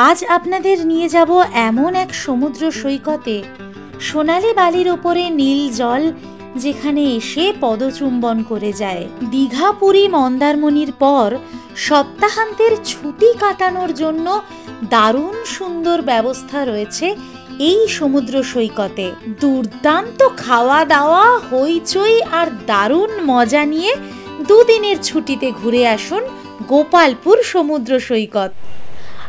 আজ আপনাদের নিয়ে যাব এমন এক সমুদ্র সৈকতে, সোনালী বালির ওপরে নীল জল, যেখানে এসে পদচুম্বন করে যায়। দীঘা, পুরী, মন্দারমণির পর সপ্তাহান্তের ছুটি কাটানোর জন্য দারুণ সুন্দর ব্যবস্থা রয়েছে এই সমুদ্র সৈকতে। দুর্দান্ত খাওয়া দাওয়া, হইচই আর দারুণ মজা নিয়ে দুদিনের ছুটিতে ঘুরে আসুন গোপালপুর সমুদ্র সৈকত।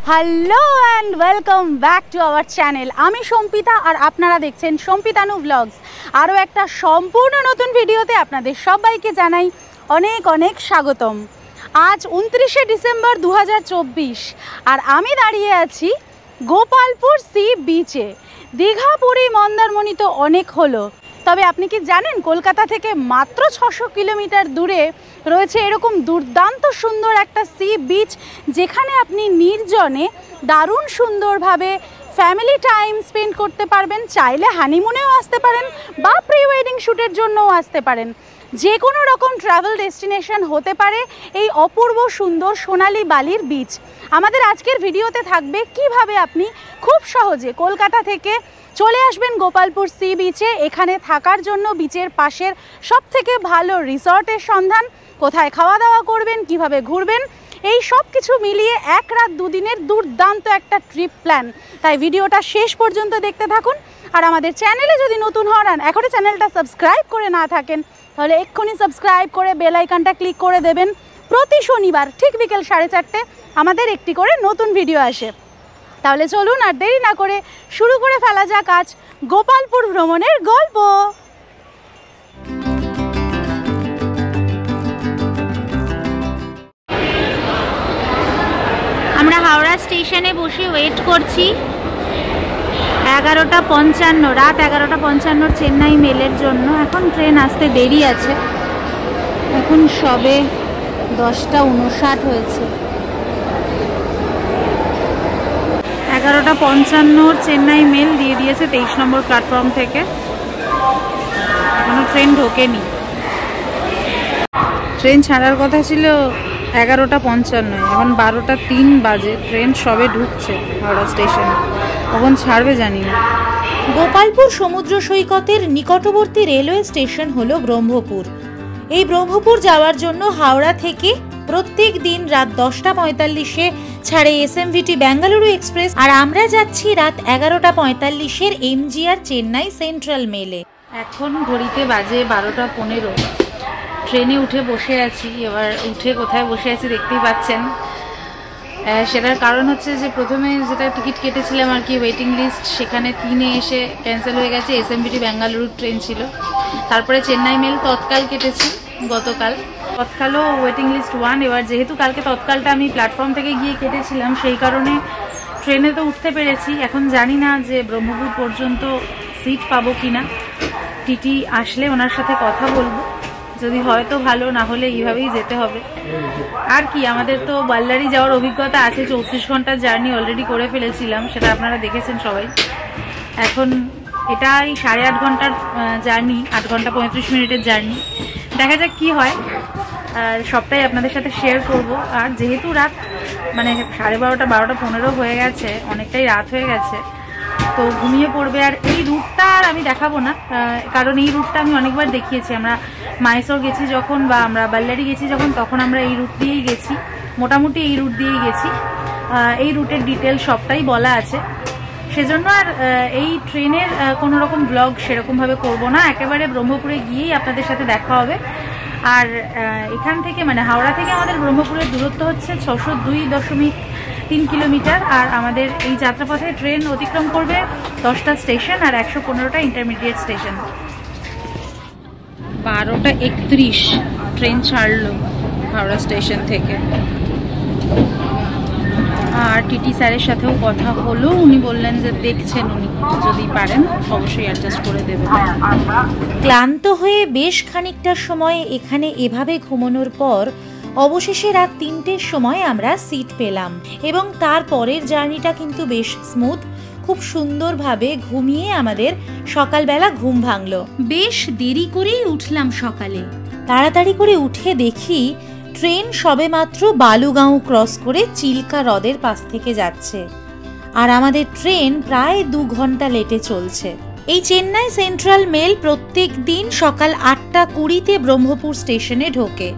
Hello and welcome back to our channel. আমি সম্পিতা আর আপনারা দেখছেন সম্পিতানু ব্লগস। আরও একটা সম্পূর্ণ নতুন ভিডিওতে আপনাদের সবাইকে জানাই অনেক অনেক স্বাগতম। আজ 29শে ডিসেম্বর 2024 আর আমি দাঁড়িয়ে আছি গোপালপুর সি বিচে। দীঘা, পুরী, মন্দারমণি তো অনেক হলো, তবে আপনি কি জানেন কলকাতা থেকে মাত্র 600 কিলোমিটার দূরে রয়েছে এরকম দুর্দান্ত সুন্দর একটা সি বিচ, যেখানে আপনি নির্জনে দারুণ সুন্দরভাবে ফ্যামিলি টাইম স্পেন্ড করতে পারবেন। চাইলে হানিমুনেও আসতে পারেন বা প্রি ওয়েডিং শ্যুটের জন্যও আসতে পারেন। যে কোনো রকম ট্রাভেল ডেস্টিনেশন হতে পারে এই অপূর্ব সুন্দর সোনালী বালির বিচ। আমাদের আজকের ভিডিওতে থাকবে কিভাবে আপনি খুব সহজে কলকাতা থেকে চলে আসবেন গোপালপুর সি বিচে। এখানে থাকার জন্য বিচের পাশের সবথেকে ভালো রিসর্টের সন্ধান, কোথায় খাওয়া দাওয়া করবেন, কিভাবে ঘুরবেন, এই সব কিছু মিলিয়ে এক রাত দুদিনের দুর্দান্ত একটা ট্রিপ প্ল্যান। তাই ভিডিওটা শেষ পর্যন্ত দেখতে থাকুন। আর আমাদের চ্যানেলে যদি নতুন হন, এখনই চ্যানেলটা সাবস্ক্রাইব করে না থাকেন, তাহলে এক্ষুনি সাবস্ক্রাইব করে বেল আইকনটা ক্লিক করে দেবেন। প্রতি শনিবার ঠিক বিকেল 4:30 আমাদের একটি করে নতুন ভিডিও আসে। তাহলে চলুন আর দেরি না করে শুরু করে ফেলা যাক আজ গোপালপুর ভ্রমণের গল্প। আমরা হাওড়া স্টেশনে বসে ওয়েট করছি 11:55, রাত 11:55 চেন্নাই মেলের জন্য। এখন ট্রেন আসতে দেরি আছে, এখন সবে 10:59 হয়েছে। 11:55 চেন্নাই মেল দিয়ে দিয়েছে 23 নম্বর প্ল্যাটফর্ম থেকে। এখনো ট্রেন ঢোকেনি। ট্রেন ছাড়ার কথা ছিল 11:55, এখন 12:03 বাজে। ট্রেন সবে ঢুকছে হাওড়া স্টেশনে, কখন ছাড়বে জানি না। গোপালপুর সমুদ্র সৈকতের নিকটবর্তী রেলওয়ে স্টেশন হলো ব্রহ্মপুর। এই ব্রহ্মপুর যাওয়ার জন্য হাওড়া থেকে প্রত্যেক দিন রাত 10:45-এ ছাড়ে এসএমভিটি বেঙ্গালুরু এক্সপ্রেস, আর আমরা যাচ্ছি রাত 11:45-এর এমজিআর চেন্নাই সেন্ট্রাল মেলে। এখন ঘড়িতে বাজে 12:15। ট্রেনে উঠে বসে আছি। এবার উঠে কোথায় বসে আছি দেখতেই পাচ্ছেন। সেটার কারণ হচ্ছে যে প্রথমে যেটা টিকিট কেটেছিলাম আর কি, ওয়েটিং লিস্ট, সেখানে 3-এ এসে ক্যান্সেল হয়ে গেছে। এসএমভিটি বেঙ্গালুরু ট্রেন ছিল। তারপরে চেন্নাই মেল তৎকাল কেটেছি গতকাল। তৎকালও ওয়েটিং লিস্ট 1। এবার যেহেতু কালকে তৎকালটা আমি প্ল্যাটফর্ম থেকে গিয়ে কেটেছিলাম, সেই কারণে ট্রেনে তো উঠতে পেরেছি। এখন জানি না যে ব্রহ্মপুর পর্যন্ত সিট পাবো কিনা। টিটি আসলে ওনার সাথে কথা বলবো, যদি হয়তো ভালো, না হলে এইভাবেই যেতে হবে। আর কি, আমাদের তো বাল্লারি যাওয়ার অভিজ্ঞতা আছে। 34 ঘন্টার জার্নি অলরেডি করে ফেলেছিলাম, সেটা আপনারা দেখেছেন সবাই। এখন এটা এই 8.5 ঘন্টার জার্নি, 8 ঘন্টা 35 মিনিটের জার্নি। দেখা যাক কি হয়, সবটাই আপনাদের সাথে শেয়ার করব। আর যেহেতু রাত মানে 12:30, 12:15 হয়ে গেছে, অনেকটাই রাত হয়ে গেছে, তো ঘুমিয়ে পড়বে। আর এই রুটটা আর আমি দেখাবো না, কারণ এই রুটটা আমি অনেকবার দেখিয়েছি। আমরা মাইসোর গেছি যখন, বা আমরা বাল্লারি গেছি যখন, তখন আমরা এই রুট দিয়েই গেছি, মোটামুটি এই রুট দিয়েই গেছি। এই রুটের ডিটেল সবটাই বলা আছে। সেজন্য আর এই ট্রেনের কোনো রকম ব্লগ সেরকমভাবে করব না। একেবারে ব্রহ্মপুরে গিয়েই আপনাদের সাথে দেখা হবে। আর এখান থেকে মানে হাওড়া থেকে আমাদের ব্রহ্মপুরের দূরত্ব হচ্ছে 602.3 কিলোমিটার। আর আমাদের এই যাত্রাপথে ট্রেন অতিক্রম করবে 10টা স্টেশন আর 115টা ইন্টারমিডিয়েট স্টেশন। 12:31 ট্রেন ছাড়লো হাওড়া স্টেশন থেকে। আর টিটি স্যারের সাথেও কথা হলো, উনি বললেন যে দেখছেন, উনি যদি পারেন অবশ্যই অ্যাডজাস্ট করে দেবেন। ক্লান্ত হয়ে বেশ খানিকটা সময় এখানে এভাবে ঘুমানোর পর অবশেষে রাত 3টের সময় আমরা সিট পেলাম, এবং তারপরের জার্নিটা কিন্তু বেশ স্মুথ। খুব সুন্দরভাবে ঘুমিয়ে আমাদের সকালবেলা ঘুম ভাঙলো। বেশ দেরি করেই উঠলাম সকালে। তাড়াতাড়ি করে উঠে দেখি ট্রেন সবেমাত্র বালুগাঁও ক্রস করে চিল্কা হ্রদের পাশ থেকে যাচ্ছে, আর আমাদের ট্রেন প্রায় 2 ঘন্টা লেটে চলছে। এই চেন্নাই সেন্ট্রাল মেল প্রত্যেক দিন সকাল 8:20 ব্রহ্মপুর স্টেশনে ঢোকে,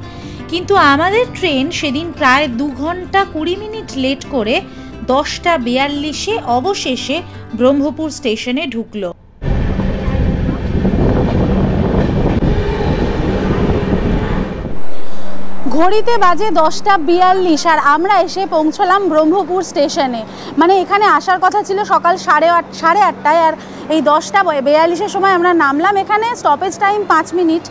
কিন্তু আমাদের ট্রেন সেদিন প্রায় 2 ঘন্টা 20 মিনিট লেট করে 10:42 অবশেষে ব্রহ্মপুর স্টেশনে ঢুকলো। ঘড়িতে বাজে 10:42 আর আমরা এসে পৌঁছলাম ব্রহ্মপুর স্টেশনে। মানে এখানে আসার কথা ছিল সকাল 8:30 আর এই 10:42 সময় আমরা নামলাম এখানে। Stoppage time 5 minute.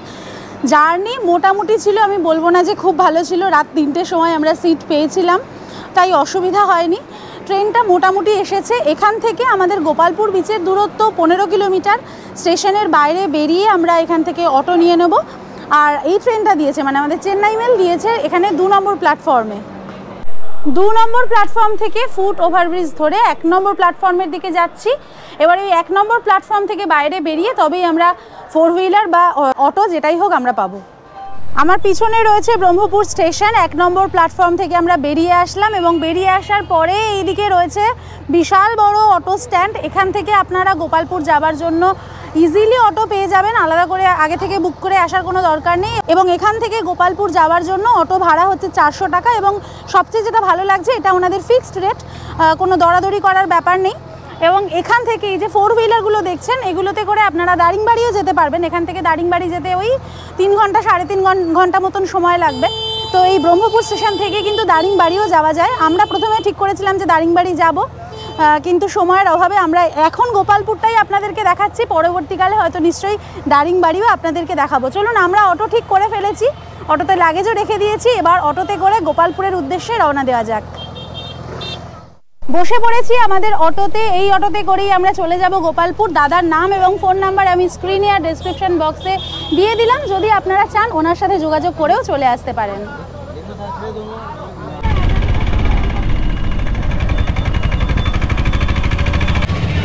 জার্নি মোটামুটি ছিল, আমি বলবো না যে খুব ভালো ছিল। রাত 3টের সময় আমরা সিট পেয়েছিলাম, তাই অসুবিধা হয়নি। ট্রেনটা মোটামুটি এসেছে। এখান থেকে আমাদের গোপালপুর বিচের দূরত্ব 15 কিলোমিটার। স্টেশনের বাইরে বেরিয়ে আমরা এখান থেকে অটো নিয়ে নেব। আর এই ট্রেনটা দিয়েছে, মানে আমাদের চেন্নাই মেল দিয়েছে এখানে 2 নম্বর প্ল্যাটফর্মে। 2 নম্বর প্ল্যাটফর্ম থেকে ফুট ওভারব্রিজ ধরে 1 নম্বর প্ল্যাটফর্মের দিকে যাচ্ছি। এবার এই 1 নম্বর প্ল্যাটফর্ম থেকে বাইরে বেরিয়ে তবেই আমরা 4 হুইলার বা অটো যেটাই হোক আমরা পাবো। আমার পিছনে রয়েছে ব্রহ্মপুর স্টেশন। 1 নম্বর প্ল্যাটফর্ম থেকে আমরা বেরিয়ে আসলাম এবং বেরিয়ে আসার পরে এইদিকে রয়েছে বিশাল বড় অটো স্ট্যান্ড। এখান থেকে আপনারা গোপালপুর যাবার জন্য ইজিলি অটো পেয়ে যাবেন, আলাদা করে আগে থেকে বুক করে আসার কোনো দরকার নেই। এবং এখান থেকে গোপালপুর যাওয়ার জন্য অটো ভাড়া হচ্ছে 400 টাকা। এবং সবচেয়ে যেটা ভালো লাগছে, এটা ওনাদের ফিক্সড রেট, কোনো দরাদরি করার ব্যাপার নেই। এবং এখান থেকে এই যে 4 হুইলারগুলো দেখছেন, এগুলোতে করে আপনারা দারিংবাড়িও যেতে পারবেন। এখান থেকে দারিংবাড়ি যেতে ওই 3 ঘন্টা 3.5 ঘন্টা মতন সময় লাগবে। তো এই ব্রহ্মপুর স্টেশন থেকে কিন্তু দারিংবাড়িও যাওয়া যায়। আমরা প্রথমে ঠিক করেছিলাম যে দারিংবাড়ি যাব, কিন্তু সময়ের অভাবে আমরা এখন গোপালপুরটাই আপনাদেরকে দেখাচ্ছি। পরবর্তীকালে হয়তো নিশ্চয়ই দারিংবাড়িও আপনাদেরকে দেখাবো। চলুন, আমরা অটো ঠিক করে ফেলেছি, অটোতে লাগেজও রেখে দিয়েছি। এবার অটোতে করে গোপালপুরের উদ্দেশ্যে রওনা দেওয়া যাক। বসে পড়েছি আমাদের অটোতে। এই অটোতে করেই আমরা চলে যাব গোপালপুর। দাদার নাম এবং ফোন নাম্বার আমি স্ক্রিনে আর ডেসক্রিপশন বক্সে দিয়ে দিলাম, যদি আপনারা চান ওনার সাথে যোগাযোগ করেও চলে আসতে পারেন।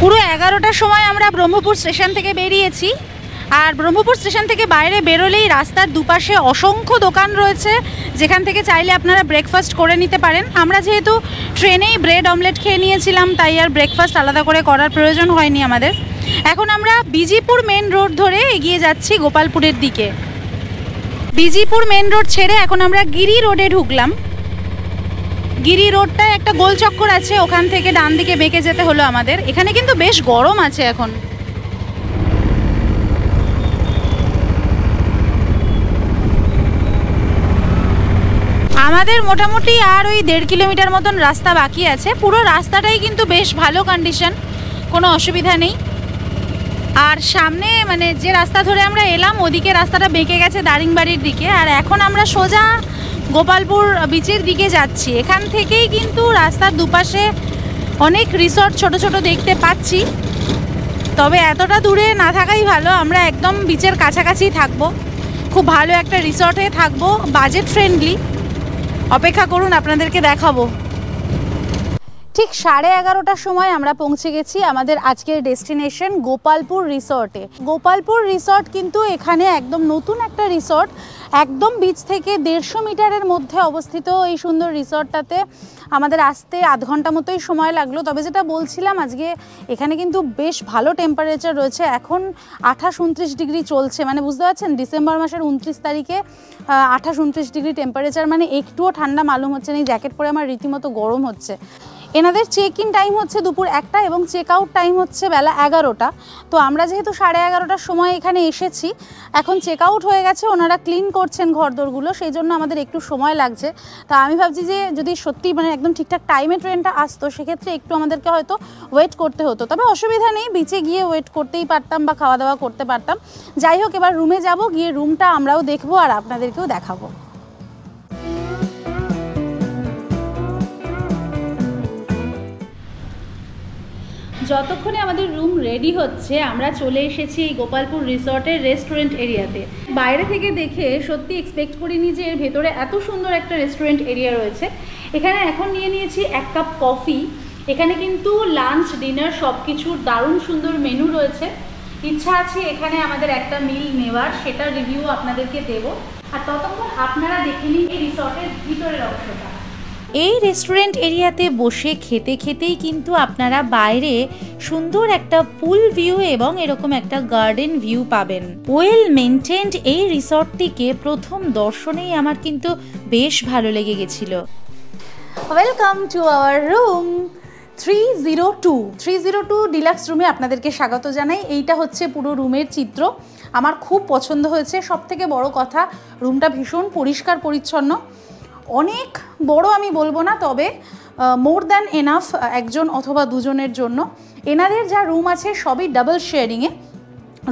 পুরো 11টার সময় আমরা ব্রহ্মপুর স্টেশন থেকে বেরিয়েছি। আর ব্রহ্মপুর স্টেশন থেকে বাইরে বেরোলেই রাস্তার দুপাশে অসংখ্য দোকান রয়েছে, যেখান থেকে চাইলে আপনারা ব্রেকফাস্ট করে নিতে পারেন। আমরা যেহেতু ট্রেনেই ব্রেড অমলেট খেয়ে নিয়েছিলাম, তাই আর ব্রেকফাস্ট আলাদা করে করার প্রয়োজন হয়নি আমাদের। এখন আমরা বিজিপুর মেন রোড ধরে এগিয়ে যাচ্ছি গোপালপুরের দিকে। বিজিপুর মেন রোড ছেড়ে এখন আমরা গিরি রোডে ঢুকলাম। গিরি রোডটায় একটা গোল চক্কর আছে, ওখান থেকে ডান দিকে বেঁকে যেতে হলো আমাদের। এখানে কিন্তু বেশ গরম আছে এখন। আমাদের মোটামুটি আর ওই 1.5 কিলোমিটার মতন রাস্তা বাকি আছে। পুরো রাস্তাটাই কিন্তু বেশ ভালো কন্ডিশন, কোনো অসুবিধা নেই। আর সামনে মানে যে রাস্তা ধরে আমরা এলাম, ওদিকে রাস্তাটা বেঁকে গেছে দারিংবাড়ির দিকে। আর এখন আমরা সোজা গোপালপুর বিচের দিকে যাচ্ছি। এখান থেকেই কিন্তু রাস্তার দুপাশে অনেক রিসর্ট ছোট ছোট দেখতে পাচ্ছি, তবে এতটা দূরে না থাকাই ভালো। আমরা একদম বিচের কাছাকাছি থাকবো, খুব ভালো একটা রিসর্টে থাকবো, বাজেট ফ্রেন্ডলি। অপেক্ষা করুন, আপনাদেরকে দেখাবো। ঠিক 11:30টার সময় আমরা পৌঁছে গেছি আমাদের আজকের ডেস্টিনেশন গোপালপুর রিসর্টে। গোপালপুর রিসর্ট কিন্তু এখানে একদম নতুন একটা রিসর্ট, একদম বিচ থেকে 150 মিটারের মধ্যে অবস্থিত। এই সুন্দর রিসর্টটাতে আমাদের আসতে আধ ঘন্টা মতোই সময় লাগলো। তবে যেটা বলছিলাম, আজকে এখানে কিন্তু বেশ ভালো টেম্পারেচার রয়েছে। এখন 28-29 ডিগ্রি চলছে, মানে বুঝতে পারছেন ডিসেম্বর মাসের 29 তারিখে 28-29 ডিগ্রি টেম্পারেচার, মানে একটুও ঠান্ডা মালুম হচ্ছে না। এই জ্যাকেট পরে আমার রীতিমতো গরম হচ্ছে। এনাদের চেক ইন টাইম হচ্ছে দুপুর 1টা এবং চেক আউট টাইম হচ্ছে বেলা 11টা। তো আমরা যেহেতু 11:30টার সময় এখানে এসেছি, এখন চেক আউট হয়ে গেছে, ওনারা ক্লিন করছেন ঘরদোরগুলো, সেই জন্য আমাদের একটু সময় লাগছে। তা আমি ভাবছি যে যদি সত্যি মানে একদম ঠিকঠাক টাইমে ট্রেনটা আসতো, সেক্ষেত্রে একটু আমাদেরকে হয়তো ওয়েট করতে হতো। তবে অসুবিধা নেই, বিচে গিয়ে ওয়েট করতেই পারতাম বা খাওয়া দাওয়া করতে পারতাম। যাই হোক, এবার রুমে যাব, গিয়ে রুমটা আমরাও দেখবো আর আপনাদেরকেও দেখাবো। যতক্ষণে আমাদের রুম রেডি হচ্ছে, আমরা চলে এসেছি এই গোপালপুর রিসর্টের রেস্টুরেন্ট এরিয়াতে। বাইরে থেকে দেখে সত্যি এক্সপেক্ট করিনি যে এর ভেতরে এত সুন্দর একটা রেস্টুরেন্ট এরিয়া রয়েছে। এখানে এখন নিয়ে নিয়েছি 1 কাপ কফি। এখানে কিন্তু লাঞ্চ ডিনার সব কিছুর দারুণ সুন্দর মেনু রয়েছে। ইচ্ছা আছে এখানে আমাদের একটা মিল নেওয়ার, সেটা রিভিউ আপনাদেরকে দেব। আর ততক্ষণ আপনারা দেখে নিন এই রিসর্টের ভিতরের অংশটা। এই রেস্টুরেন্ট এরিয়াতে বসে খেতে খেতেই কিন্তু আপনারা বাইরে সুন্দর একটা পুল ভিউ এবং এরকম একটা গার্ডেন ভিউ পাবেন। ওয়েল মেনটেন্ড এই রিসর্টটিকে প্রথম দর্শনেই আমার কিন্তু বেশ ভালো লেগে গেছিল। Welcome to our room 302 deluxe রুমে আপনাদেরকে স্বাগত জানাই। এইটা হচ্ছে পুরো রুমের চিত্র। আমার খুব পছন্দ হয়েছে। সবথেকে বড় কথা, রুমটা ভীষণ পরিষ্কার পরিচ্ছন্ন। অনেক বড় আমি বলবো না, তবে মোর দ্যান এনাফ একজন অথবা দুজনের জন্য। এনাদের যা রুম আছে সবই ডাবল শেয়ারিংয়ে।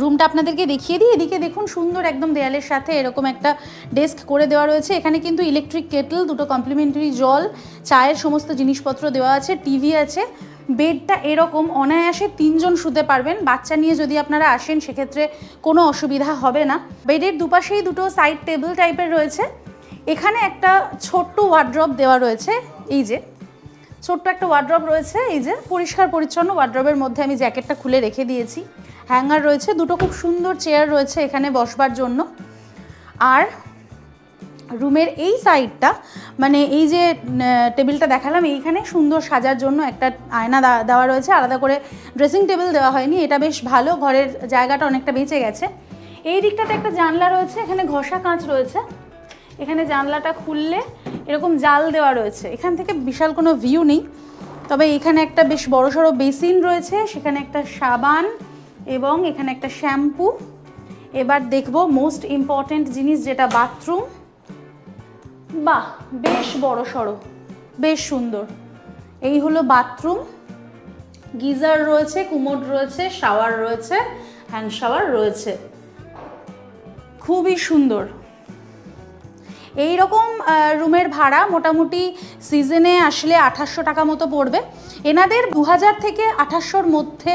রুমটা আপনাদেরকে দেখিয়ে দিই। এদিকে দেখুন, সুন্দর একদম দেয়ালের সাথে এরকম একটা ডেস্ক করে দেওয়া রয়েছে। এখানে কিন্তু ইলেকট্রিক কেটল, দুটো কমপ্লিমেন্টারি জল, চায়ের সমস্ত জিনিসপত্র দেওয়া আছে, টিভি আছে। বেডটা এরকম অনায়াসে 3 জন শুতে পারবেন। বাচ্চা নিয়ে যদি আপনারা আসেন সেক্ষেত্রে কোনো অসুবিধা হবে না। বেডের দুপাশেই দুটো সাইড টেবিল টাইপের রয়েছে। এখানে একটা ছোট্ট ওয়ার্ড্রপ দেওয়া রয়েছে। এই যে ছোট্ট একটা ওয়ার্ড্রপ রয়েছে, এই যে পরিষ্কার পরিচ্ছন্ন। ওয়ার্ড্রপের মধ্যে আমি জ্যাকেটটা খুলে রেখে দিয়েছি। হ্যাঙ্গার রয়েছে, দুটো খুব সুন্দর চেয়ার রয়েছে এখানে বসবার জন্য। আর রুমের এই সাইডটা, মানে এই যে টেবিলটা দেখালাম, এইখানে সুন্দর সাজার জন্য একটা আয়না দেওয়া রয়েছে। আলাদা করে ড্রেসিং টেবিল দেওয়া হয়নি, এটা বেশ ভালো। ঘরের জায়গাটা অনেকটা বেঁচে গেছে। এই দিকটাতে একটা জানলা রয়েছে, এখানে ঘষা কাঁচ রয়েছে। এখানে জানলাটা খুললে এরকম জাল দেওয়া রয়েছে। এখান থেকে বিশাল কোনো ভিউ নেই, তবে এখানে একটা বেশ বড়সড় বেসিন রয়েছে, সেখানে একটা সাবান এবং এখানে একটা শ্যাম্পু। এবার দেখব মোস্ট ইম্পর্ট্যান্ট জিনিস, যেটা বাথরুম। বাহ, বেশ বড়সড়, বেশ সুন্দর। এই হলো বাথরুম। গিজার রয়েছে, কুমোড রয়েছে, শাওয়ার রয়েছে, হ্যান্ড শাওয়ার রয়েছে। খুবই সুন্দর। এই রকম রুমের ভাড়া মোটামুটি সিজনে আসলে 2800 টাকা মতো পড়বে। এনাদের 2000 থেকে 2800-র মধ্যে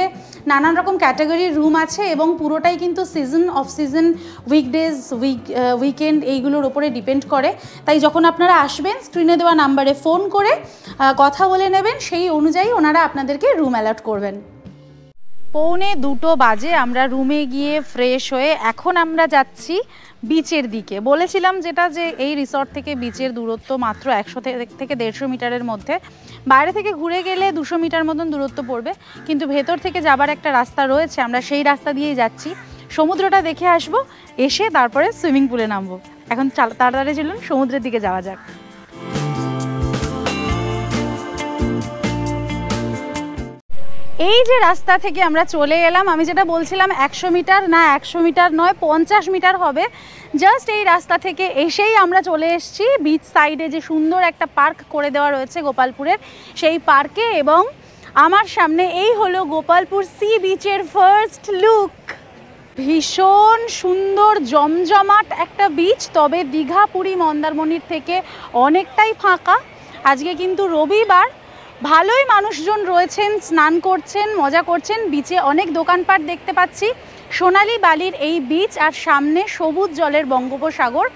নানান রকম ক্যাটাগরির রুম আছে এবং পুরোটাই কিন্তু season, off season, weekdays, weekend এইগুলোর ওপরে ডিপেন্ড করে। তাই যখন আপনারা আসবেন, স্ক্রিনে দেওয়া নাম্বারে ফোন করে কথা বলে নেবেন, সেই অনুযায়ী ওনারা আপনাদেরকে রুম অ্যালট করবেন। 1:45 বাজে আমরা রুমে গিয়ে ফ্রেশ হয়ে এখন আমরা যাচ্ছি বিচের দিকে। বলেছিলাম যেটা, যে এই রিসর্ট থেকে বিচের দূরত্ব মাত্র 100 থেকে 150 মিটারের মধ্যে। বাইরে থেকে ঘুরে গেলে 200 মিটার মতন দূরত্ব পড়বে, কিন্তু ভেতর থেকে যাবার একটা রাস্তা রয়েছে, আমরা সেই রাস্তা দিয়েই যাচ্ছি। সমুদ্রটা দেখে আসবো, এসে তারপরে সুইমিং পুলে নামবো। এখন তাড়াতাড়ি চলুন সমুদ্রের দিকে যাওয়া যাক। এই যে রাস্তা থেকে আমরা চলে এলাম, আমি যেটা বলছিলাম 100 মিটার না, 100 মিটার নয়, 50 মিটার হবে। জাস্ট এই রাস্তা থেকে এসেই আমরা চলে এসেছি বিচ সাইডে, যে সুন্দর একটা পার্ক করে দেওয়া রয়েছে গোপালপুরের, সেই পার্কে। এবং আমার সামনে এই হলো গোপালপুর সি বিচের ফার্স্ট লুক। ভীষণ সুন্দর জমজমাট একটা বিচ, তবে দীঘা, পুরী, মন্দারমণির থেকে অনেকটাই ফাঁকা। আজকে কিন্তু রবিবার, ভালোই মানুষজন রয়েছেন, স্নান করছেন, মজা করছেন। বিচে অনেক দোকানপাট দেখতে পাচ্ছি। সোনালি বালির এই বিচ আর সামনে সবুজ জলের বঙ্গোপসাগর,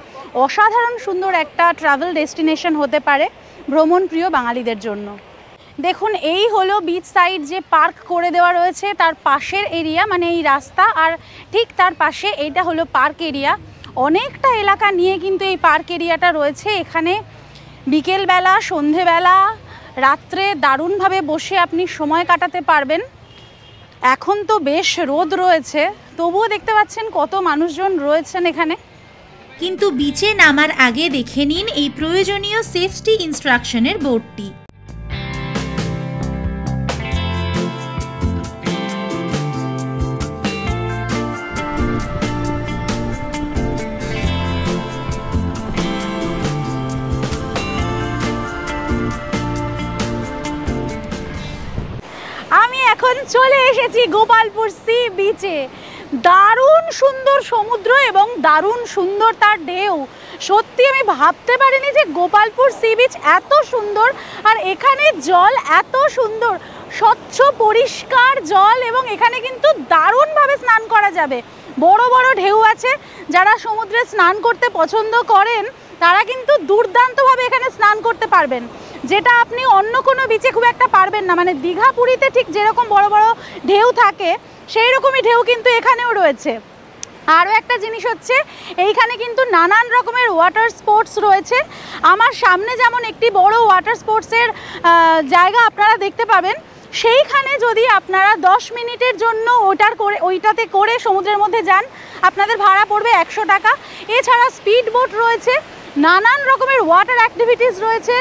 অসাধারণ সুন্দর একটা ট্রাভেল ডেস্টিনেশন হতে পারে ভ্রমণ প্রিয় বাঙালিদের জন্য। দেখুন, এই হলো বিচ সাইড যে পার্ক করে দেওয়া রয়েছে, তার পাশের এরিয়া, মানে এই রাস্তা আর ঠিক তার পাশে এইটা হলো পার্ক এরিয়া। অনেকটা এলাকা নিয়ে কিন্তু এই পার্ক এরিয়াটা রয়েছে। এখানে বিকেলবেলা, সন্ধেবেলা, রাত্রে দারুণভাবে বসে আপনি সময় কাটাতে পারবেন। এখন তো বেশ রোদ রয়েছে, তবুও দেখতে পাচ্ছেন কত মানুষজন রয়েছেন এখানে। কিন্তু বিচে নামার আগে দেখে নিন এই প্রয়োজনীয় সেফটি ইনস্ট্রাকশনের বোর্ডটি। এখন চলে এসেছি গোপালপুর সি বিচে। দারুণ সুন্দর সমুদ্র এবং দারুণ সুন্দর তার ঢেউ। সত্যি আমি ভাবতে পারিনি যে গোপালপুর সি বিচ এত সুন্দর, আর এখানে জল এত সুন্দর, স্বচ্ছ পরিষ্কার জল, এবং এখানে কিন্তু দারুণভাবে স্নান করা যাবে। বড় বড় ঢেউ আছে, যারা সমুদ্রে স্নান করতে পছন্দ করেন তারা কিন্তু দুর্দান্তভাবে এখানে স্নান করতে পারবেন, যেটা আপনি অন্য কোনো বিচে খুব একটা পারবেন না। মানে দীঘা, পুরীতে ঠিক যেরকম বড় বড় ঢেউ থাকে, সেই রকমই ঢেউ কিন্তু এখানেও রয়েছে। আরও একটা জিনিস হচ্ছে, এইখানে কিন্তু নানান রকমের ওয়াটার স্পোর্টস রয়েছে। আমার সামনে যেমন একটি বড় ওয়াটার স্পোর্টসের জায়গা আপনারা দেখতে পাবেন, সেইখানে যদি আপনারা 10 মিনিটের জন্য ওইটাতে করে সমুদ্রের মধ্যে যান, আপনাদের ভাড়া পড়বে 100 টাকা। এছাড়া স্পিড বোট রয়েছে, নানান রকমের ওয়াটার অ্যাক্টিভিটিস রয়েছে,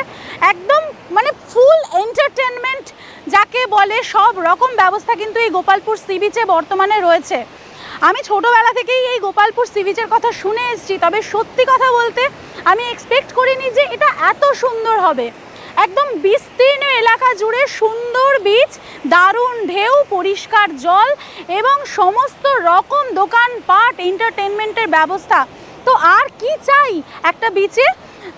একদম মানে ফুল এন্টারটেনমেন্ট যাকে বলে, সব রকম ব্যবস্থা কিন্তু এই গোপালপুর সি বিচে বর্তমানে রয়েছে। আমি ছোটোবেলা থেকেই এই গোপালপুর সি বিচের কথা শুনে এসেছি, তবে সত্যি কথা বলতে আমি এক্সপেক্ট করিনি যে এটা এত সুন্দর হবে। একদম বিস্তীর্ণ এলাকা জুড়ে সুন্দর বিচ, দারুণ ঢেউ, পরিষ্কার জল এবং সমস্ত রকম দোকানপাট, এন্টারটেনমেন্টের ব্যবস্থা। তো আর কি চাই একটা বিচে?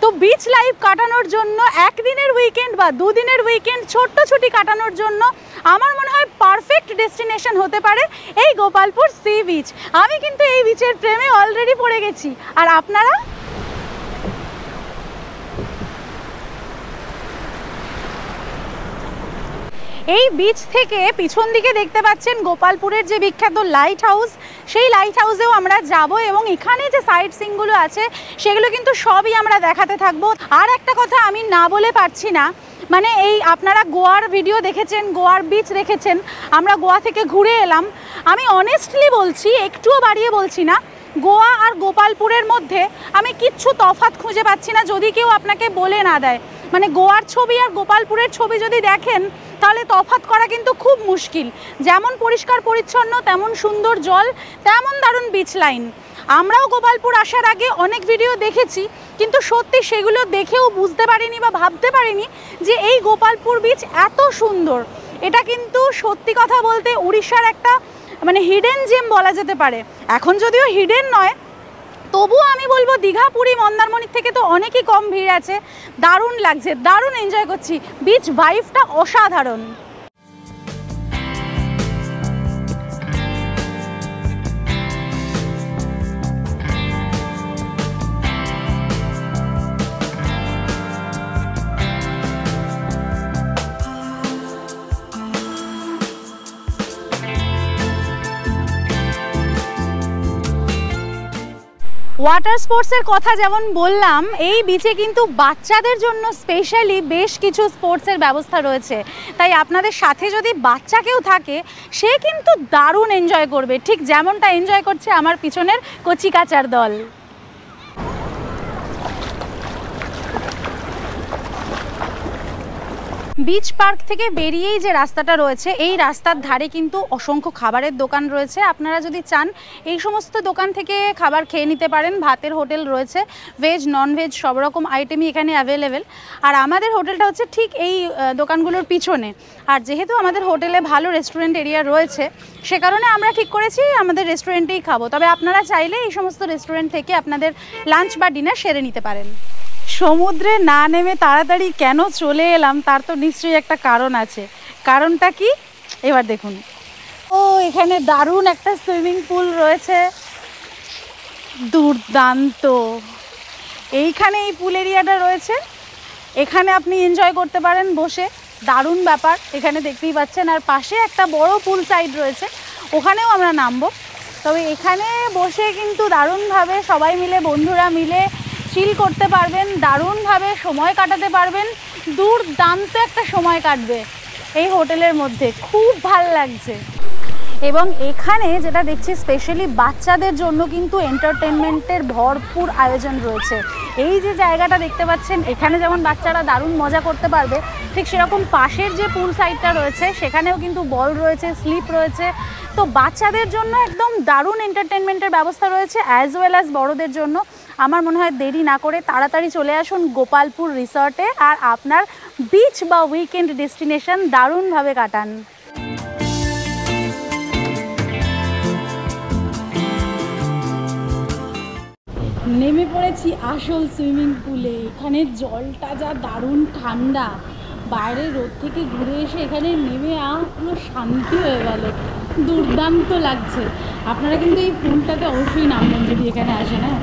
তো বিচ লাইফ কাটানোর জন্য, একদিনের উইকেন্ড বা 2 দিনের উইকেন্ড ছোট্ট ছুটি কাটানোর জন্য আমার মনে হয় পারফেক্ট ডেস্টিনেশন হতে পারে এই গোপালপুর সি বিচ। আমি কিন্তু এই বিচের প্রেমে অলরেডি পড়ে গেছি। আর আপনারা? এই বিচ থেকে পিছন দিকে দেখতে পাচ্ছেন গোপালপুরের যে বিখ্যাত লাইট হাউস, সেই লাইট হাউসেও আমরা যাব এবং এখানে যে সাইট সিনগুলো আছে সেগুলো কিন্তু সবই আমরা দেখাতে থাকবো। আর একটা কথা আমি না বলে পারছি না, মানে এই আপনারা গোয়ার ভিডিও দেখেছেন, গোয়ার বিচ দেখেছেন, আমরা গোয়া থেকে ঘুরে এলাম। আমি অনেস্টলি বলছি, একটুও বাড়িয়ে বলছি না, গোয়া আর গোপালপুরের মধ্যে আমি কিচ্ছু তফাৎ খুঁজে পাচ্ছি না, যদি কেউ আপনাকে বলে না দেয়। মানে গোয়ার ছবি আর গোপালপুরের ছবি যদি দেখেন তাহলে তফাৎ করা কিন্তু খুব মুশকিল। যেমন পরিষ্কার পরিচ্ছন্ন, তেমন সুন্দর জল, তেমন দারুণ বিচ লাইন। আমরাও গোপালপুর আসার আগে অনেক ভিডিও দেখেছি, কিন্তু সত্যি সেগুলো দেখেও বুঝতে পারিনি বা ভাবতে পারিনি যে এই গোপালপুর বিচ এত সুন্দর। এটা কিন্তু সত্যি কথা বলতে উড়িষ্যার একটা মানে হিডেন জেম বলা যেতে পারে। এখন যদিও হিডেন নয়, তবুও আমি বলবো দীঘা, পুরী, মন্দারমণির থেকে তো অনেকই কম ভিড় আছে। দারুণ লাগছে, দারুণ এনজয় করছি, বিচ ভাইবটা অসাধারণ। ওয়াটার স্পোর্টসের কথা যেমন বললাম, এই বিচে কিন্তু বাচ্চাদের জন্য স্পেশালি বেশ কিছু স্পোর্টসের ব্যবস্থা রয়েছে। তাই আপনাদের সাথে যদি বাচ্চা কেউ থাকে, সে কিন্তু দারুণ এনজয় করবে, ঠিক যেমনটা এনজয় করছে আমার পিছনের কচিকাচার দল। বিচ পার্ক থেকে বেরিয়েই যে রাস্তাটা রয়েছে, এই রাস্তার ধারে কিন্তু অসংখ্য খাবারের দোকান রয়েছে। আপনারা যদি চান এই সমস্ত দোকান থেকে খাবার খেয়ে নিতে পারেন। ভাতের হোটেল রয়েছে, ভেজ নন ভেজ সব রকম আইটেমই এখানে অ্যাভেলেবেল। আর আমাদের হোটেলটা হচ্ছে ঠিক এই দোকানগুলোর পিছনে। আর যেহেতু আমাদের হোটেলে ভালো রেস্টুরেন্ট এরিয়া রয়েছে, সে কারণে আমরা ঠিক করেছি আমাদের রেস্টুরেন্টেই খাবো। তবে আপনারা চাইলে এই সমস্ত রেস্টুরেন্ট থেকে আপনাদের লাঞ্চ বা ডিনার সেরে নিতে পারেন। সমুদ্রে না নেমে তাড়াতাড়ি কেন চলে এলাম তার তো নিশ্চয়ই একটা কারণ আছে। কারণটা কি এবার দেখুন। ও, এখানে দারুণ একটা সুইমিং পুল রয়েছে, দুর্দান্ত। এইখানে এই পুল এরিয়াটা রয়েছে, এখানে আপনি এনজয় করতে পারেন বসে, দারুণ ব্যাপার। এখানে দেখতেই পাচ্ছেন, আর পাশে একটা বড় পুল সাইড রয়েছে, ওখানেও আমরা নামবো। তবে এখানে বসে কিন্তু দারুণভাবে সবাই মিলে, বন্ধুরা মিলে চিল করতে পারবেন, দারুণভাবে সময় কাটাতে পারবেন। দুর্দান্ত একটা সময় কাটবে এই হোটেলের মধ্যে, খুব ভাল লাগছে। এবং এখানে যেটা দেখছি স্পেশালি বাচ্চাদের জন্য কিন্তু এন্টারটেনমেন্টের ভরপুর আয়োজন রয়েছে। এই যে জায়গাটা দেখতে পাচ্ছেন, এখানে যেমন বাচ্চারা দারুণ মজা করতে পারবে, ঠিক সেরকম পাশের যে পুল সাইডটা রয়েছে সেখানেও কিন্তু বল রয়েছে, স্লিপ রয়েছে। তো বাচ্চাদের জন্য একদম দারুণ এন্টারটেনমেন্টের ব্যবস্থা রয়েছে, অ্যাজ ওয়েল অ্যাজ বড়দের জন্য। আমার মনে হয় দেরি না করে তাড়াতাড়ি চলে আসুন গোপালপুর রিসর্টে, আর আপনার বিচ বা উইকেন্ড ডেস্টিনেশন দারুণভাবে কাটান। নেমে পড়েছি আসল সুইমিং পুলে। এখানে জলটা যা দারুণ ঠান্ডা, বাইরের রোদ থেকে ঘুরে এসে এখানে নেমে পুরো শান্তি হয়ে গেল, দুর্দান্ত লাগছে। আপনারা কিন্তু এই পুলটাতে অবশ্যই নামবেন যদি এখানে আসেন। হ্যাঁ,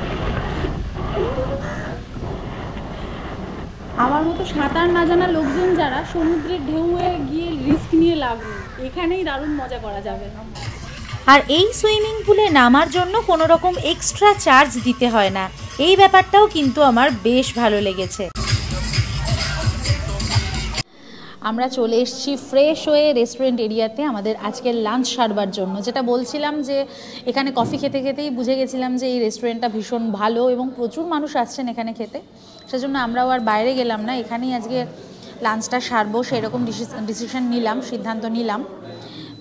আমার মতো সাঁতার না জানা লোকজন যারা, সমুদ্রের ঢেউয়ে গিয়ে রিস্ক নিয়ে লাভ নেই, এখানেই দারুণ মজা করা যাবে। আর এই সুইমিং পুলে নামার জন্য কোনো রকম এক্সট্রা চার্জ দিতে হয় না, এই ব্যাপারটাও কিন্তু আমার বেশ ভালো লেগেছে। আমরা চলে এসেছি ফ্রেশ হয়ে রেস্টুরেন্ট এরিয়াতে আমাদের আজকের লাঞ্চ সারবার জন্য। যেটা বলছিলাম যে এখানে কফি খেতে খেতেই বুঝে গেছিলাম যে এই রেস্টুরেন্টটা ভীষণ ভালো এবং প্রচুর মানুষ আসছেন এখানে খেতে, সেজন্য আমরাও আর বাইরে গেলাম না, এখানেই আজকে লাঞ্চটা সারবো সেরকম ডিসিশন নিলাম, সিদ্ধান্ত নিলাম।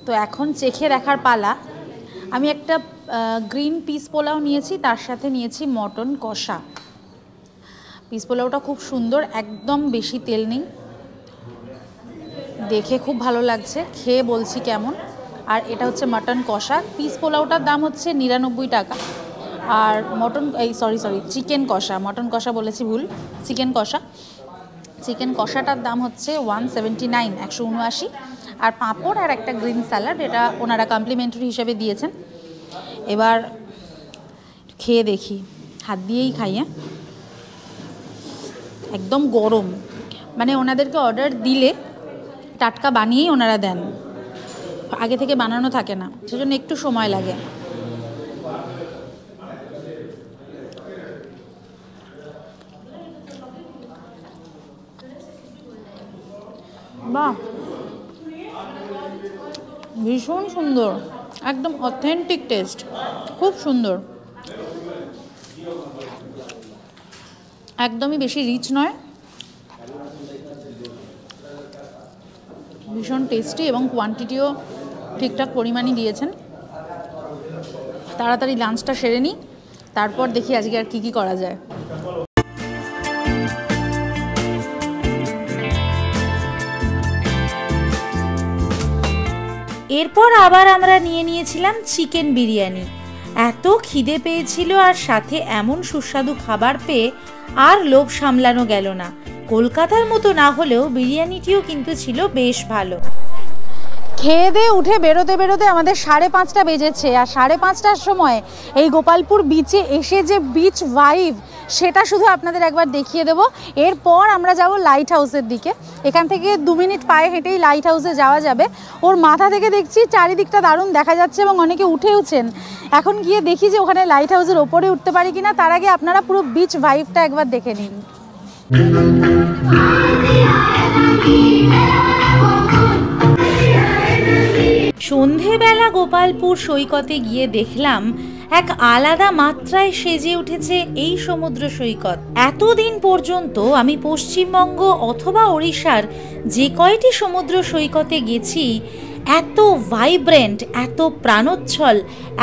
তো এখন চেখে দেখার পালা। আমি একটা গ্রিন পিস পোলাও নিয়েছি, তার সাথে নিয়েছি মটন কষা। পিস পোলাওটা খুব সুন্দর, একদম বেশি তেল নেই, দেখে খুব ভালো লাগছে, খেয়ে বলছি কেমন। আর এটা হচ্ছে মটন কষা। পিস পোলাওটার দাম হচ্ছে 99 টাকা, আর চিকেন কষা, মটন কষা বলেছি ভুল, চিকেন কষাটার দাম হচ্ছে 179, 179। আর পাঁপড় আর একটা গ্রিন স্যালাড, এটা ওনারা কমপ্লিমেন্টারি হিসেবে দিয়েছেন। এবার খেয়ে দেখি, হাত দিয়েই খাই। একদম গরম, মানে ওনাদেরকে অর্ডার দিলে টাটকা বানিয়েই ওনারা দেন, আগে থেকে বানানো থাকে না, সেজন্য একটু সময় লাগে। বাহ, ভীষণ সুন্দর, একদম অথেন্টিক টেস্ট, খুব সুন্দর, একদমই বেশি রিচ নয়, ভীষণ টেস্টি এবং কোয়ান্টিটিও ঠিকঠাক পরিমাণই দিয়েছেন। তাড়াতাড়ি লাঞ্চটা সেরে নিই, তারপর দেখি আজকে আর কি করা যায়। এরপর আবার আমরা নিয়েছিলাম চিকেন বিরিয়ানি। এত খিদে পেয়েছিল আর সাথে এমন সুস্বাদু খাবার পেয়ে আর লোভ সামলানো গেল না। কলকাতার মতো না হলেও বিরিয়ানিটিও কিন্তু ছিল বেশ ভালো। খেয়ে দিয়ে উঠে বেরোতে আমাদের 5:30 বেজেছে, আর 5:30টার সময় এই গোপালপুর বিচে এসে যে বিচ ভাইব সেটা শুধু আপনাদের একবার দেখিয়ে দেবো। এরপর আমরা যাব লাইট হাউসের দিকে, এখান থেকে 2 মিনিট পায়ে হেঁটেই লাইট হাউসে যাওয়া যাবে। ওর মাথা থেকে দেখছি চারিদিকটা দারুণ দেখা যাচ্ছে এবং অনেকে উঠেওছেন। এখন গিয়ে দেখি যে ওখানে লাইট হাউসের ওপরে উঠতে পারি কিনা, তার আগে আপনারা পুরো বিচ ভাইবটা একবার দেখে নিন। সন্ধেবেলা গোপালপুর সৈকতে গিয়ে দেখলাম এক আলাদা মাত্রায় সেজে উঠেছে এই সমুদ্র সৈকত। এতদিন পর্যন্ত আমি পশ্চিমবঙ্গ অথবা ওড়িশার যে কয়টি সমুদ্র সৈকতে গেছি, এত ভাইব্রেন্ট, এত প্রাণোচ্ছল,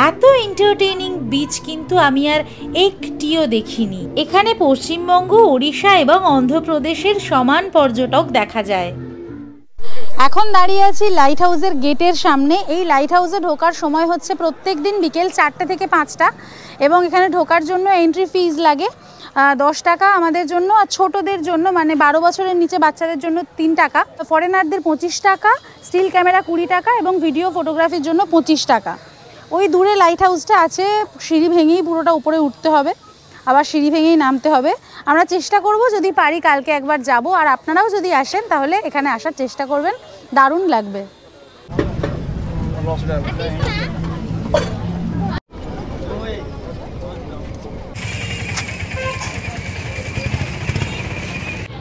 এত এন্টারটেইনিং বিচ কিন্তু আমি আর একটিও দেখিনি। এখানে পশ্চিমবঙ্গ, ওড়িশা এবং অন্ধ্রপ্রদেশের সমান পর্যটক দেখা যায়। এখন দাঁড়িয়ে আছি লাইট হাউসের গেটের সামনে। এই লাইট হাউসে ঢোকার সময় হচ্ছে প্রত্যেক দিন বিকেল 4টে থেকে 5টা, এবং এখানে ঢোকার জন্য এন্ট্রি ফিজ লাগে 10 টাকা আমাদের জন্য, আর ছোটদের জন্য মানে 12 বছরের নিচে বাচ্চাদের জন্য 3 টাকা, ফরেনারদের 25 টাকা, স্টিল ক্যামেরা 20 টাকা এবং ভিডিও ফটোগ্রাফির জন্য 25 টাকা। ওই দূরে লাইট হাউসটা আছে, সিঁড়ি ভেঙেই পুরোটা উপরে উঠতে হবে, আবার সিঁড়ি ভেঙেই নামতে হবে। আমরা চেষ্টা করব যদি পারি কালকে একবার যাব, আর আপনারাও যদি আসেন তাহলে এখানে আসার চেষ্টা করবেন, দারুণ লাগবে।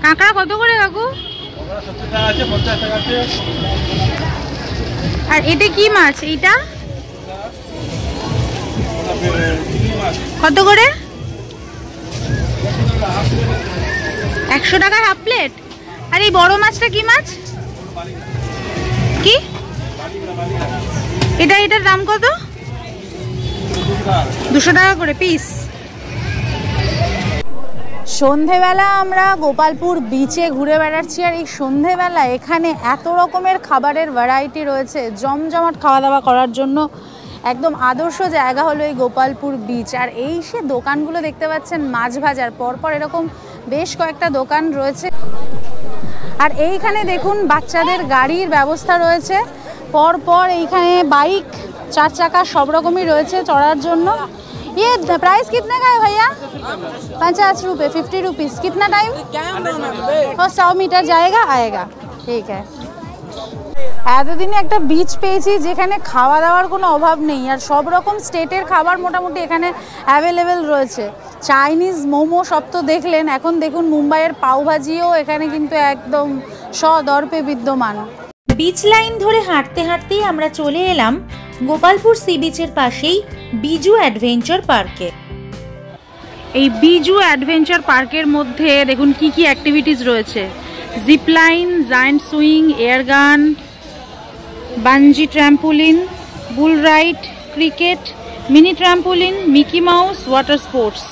কাঁকড়া কত করে কাকু? আর এটা কি মাছ? এইটা কত করে? 100 টাকার হাফ প্লেট। আর এই বড় মাছটা কি মাছ? কি এটার দাম কত? 200 টাকা করে পিস। সন্ধেবেলা আমরা গোপালপুর বিচে ঘুরে বেড়াচ্ছি, আর এই সন্ধেবেলা এখানে এত রকমের খাবারের ভ্যারাইটি রয়েছে, জমজমাট খাওয়া দাওয়া করার জন্য একদম আদর্শ জায়গা হলো এই গোপালপুর বিচ। আর এই সে দোকানগুলো দেখতে পাচ্ছেন মাছ ভাজার, পরপর এরকম বেশ কয়েকটা দোকান রয়েছে। আর এইখানে দেখুন বাচ্চাদের গাড়ির ব্যবস্থা রয়েছে, পরপর এইখানে বাইক, 4 চাকা সব রকমই রয়েছে চড়ার জন্য। ये प्राइस कितने का है भैया? 50 रुपये, 50 रुपीज़। कितना टाइम? 100 मीटर जाएगा आएगा, ठीक है। এতদিনে একটা বিচ পেয়েছি যেখানে খাওয়া দাওয়ার কোনো অভাব নেই, আর সব রকম স্টেটের খাবার মোটামুটি এখানে অ্যাভেলেবেল রয়েছে। চাইনিজ মোমো সব তো দেখলেন, এখন দেখুন মুম্বাইয়ের পাওভাজিও এখানে কিন্তু একদম সদর্পে বিদ্যমান। বিচ লাইন ধরে হাঁটতে হাঁটতেই আমরা চলে এলাম গোপালপুর সি বিচের পাশেই বিজু অ্যাডভেঞ্চার পার্কে। এই বিজু অ্যাডভেঞ্চার পার্কের মধ্যে দেখুন কি কি অ্যাক্টিভিটিস রয়েছে। Zipline, giant swing, air gun, bungee trampoline, bull ride, cricket, mini trampoline, Mickey Mouse, water sports,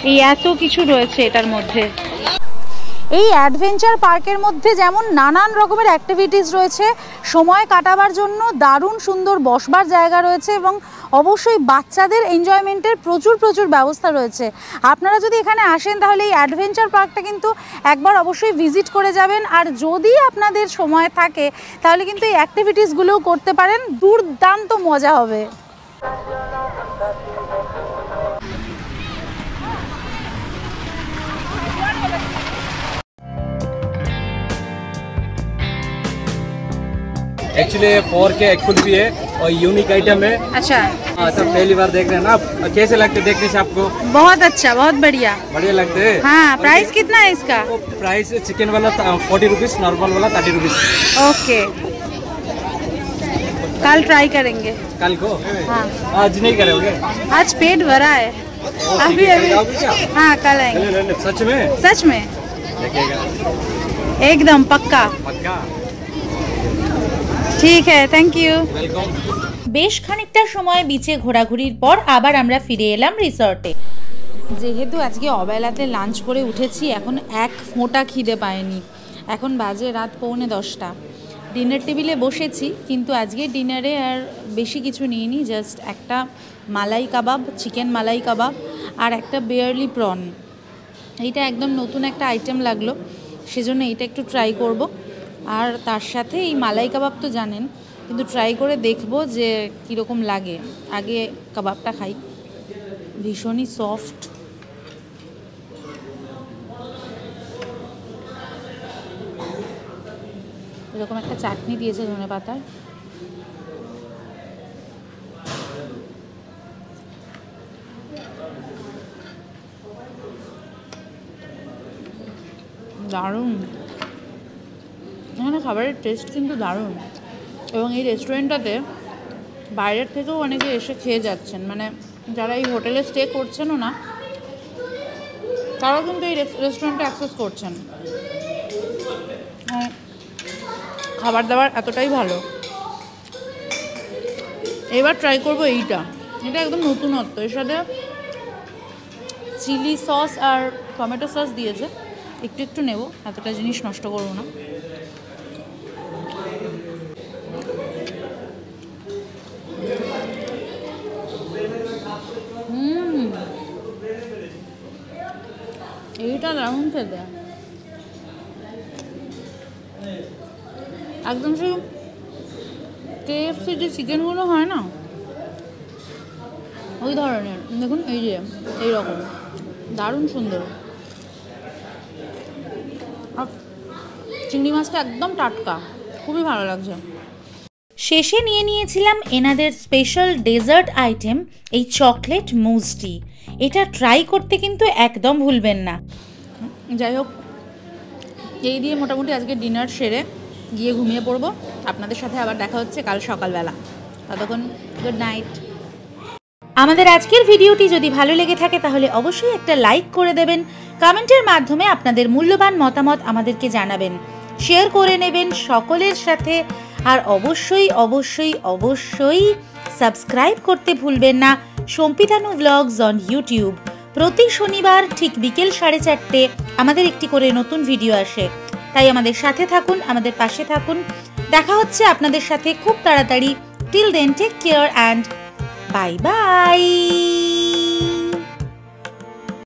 এই এত কিছু রয়েছে এটার মধ্যে। এই অ্যাডভেঞ্চার পার্কের মধ্যে যেমন নানান রকমের অ্যাক্টিভিটিস রয়েছে, সময় কাটাবার জন্য দারুণ সুন্দর বসবার জায়গা রয়েছে এবং অবশ্যই বাচ্চাদের এনজয়মেন্টের প্রচুর ব্যবস্থা রয়েছে। আপনারা যদি এখানে আসেন তাহলে এই অ্যাডভেঞ্চার পার্কটা কিন্তু একবার অবশ্যই ভিজিট করে যাবেন, আর যদি আপনাদের সময় থাকে তাহলে কিন্তু এই অ্যাক্টিভিটিসগুলোও করতে পারেন, দুর্দান্ত মজা হবে। एक्चुअली 4K एक्टिविटी है और यूनिक आइटम है। अच्छा, सब पहली बार देख रहे हैं ना आप, कैसे लगते देखने से आपको? बहुत अच्छा, बहुत बढ़िया लगते हैं। हाँ, प्राइस कितना है इसका? प्राइस चिकन वाला 40 रुपीज, नॉर्मल वाला 30 रुपीज। ओके, कल ट्राई करेंगे। कल को? हाँ, आज नहीं करोगे? आज पेट भरा है, अभी हाँ कल आएंगे। सच में देखेगा एकदम पक्का। ঠিক আছে, থ্যাংক ইউ। বেশ খানিকটা সময় বিচে ঘোরাঘুরির পর আবার আমরা ফিরে এলাম রিসর্টে। যেহেতু আজকে অবেলাতে লাঞ্চ করে উঠেছি, এখন এক ফোঁটা খিদে পায়নি। এখন বাজে রাত 9:45। ডিনার টেবিলে বসেছি, কিন্তু আজকে ডিনারে আর বেশি কিছু নিইনি, জাস্ট একটা মালাই কাবাব, চিকেন মালাই কাবাব আর একটা বেয়ারলি প্রন। এইটা একদম নতুন একটা আইটেম লাগলো, সেজন্য এটা একটু ট্রাই করব। আর তার সাথে এই মালাই কাবাব তো জানেন, কিন্তু ট্রাই করে দেখব যে কীরকম লাগে। আগে কাবাবটা খাই, ভীষণই সফট। এরকম একটা চাটনি দিয়েছে ধনে পাতার। দারুণ, এখানে খাবারের টেস্ট কিন্তু দারুণ। এবং এই রেস্টুরেন্টটাতে বাইরের থেকেও অনেকে এসে খেয়ে যাচ্ছেন, মানে যারা এই হোটেলে স্টে করছেনও না তারাও কিন্তু এই রেস্টুরেন্টে অ্যাক্সেস করছেন। খাবার দাবার এতটাই ভালো। এবার ট্রাই করব এইটা, এটা একদম নতুনত্ব। এর সাথে চিলি সস আর টমেটো সস দিয়েছে, একটু নেব, এতটা জিনিস নষ্ট করবো না। এইটা দারুণ খেতে, একদম সেই KFC যে চিকেনগুলো হয় না ওই ধরনের। দেখুন এই যে এইরকম দারুণ সুন্দর। আর চিংড়ি মাছটা একদম টাটকা, খুবই ভালো লাগছে। শেষে নিয়ে নিয়েছিলাম এনাদের স্পেশাল ডেজার্ট আইটেম, এই চকলেট মুজটি। এটা ট্রাই করতে কিন্তু একদম ভুলবেন না। যাই হোক, এই দিয়ে মোটামুটি আজকে ডিনার সেরে গিয়ে ঘুমিয়ে পড়বো। আপনাদের সাথে আবার দেখা হচ্ছে কাল সকালবেলা। ততক্ষণ গুড নাইট। আমাদের আজকের ভিডিওটি যদি ভালো লেগে থাকে তাহলে অবশ্যই একটা লাইক করে দেবেন, কমেন্টের মাধ্যমে আপনাদের মূল্যবান মতামত আমাদেরকে জানাবেন, শেয়ার করে নেবেন সকলের সাথে, আর অবশ্যই অবশ্যই অবশ্যই সাবস্ক্রাইব করতে ভুলবেন না সম্পিতানু ব্লগস অন ইউটিউব। প্রতি শনিবার ঠিক বিকেল 4:30 আমাদের একটি করে নতুন ভিডিও আসে, তাই আমাদের সাথে থাকুন, আমাদের পাশে থাকুন। দেখা হচ্ছে আপনাদের সাথে খুব তাড়াতাড়ি। Till then take care and bye by.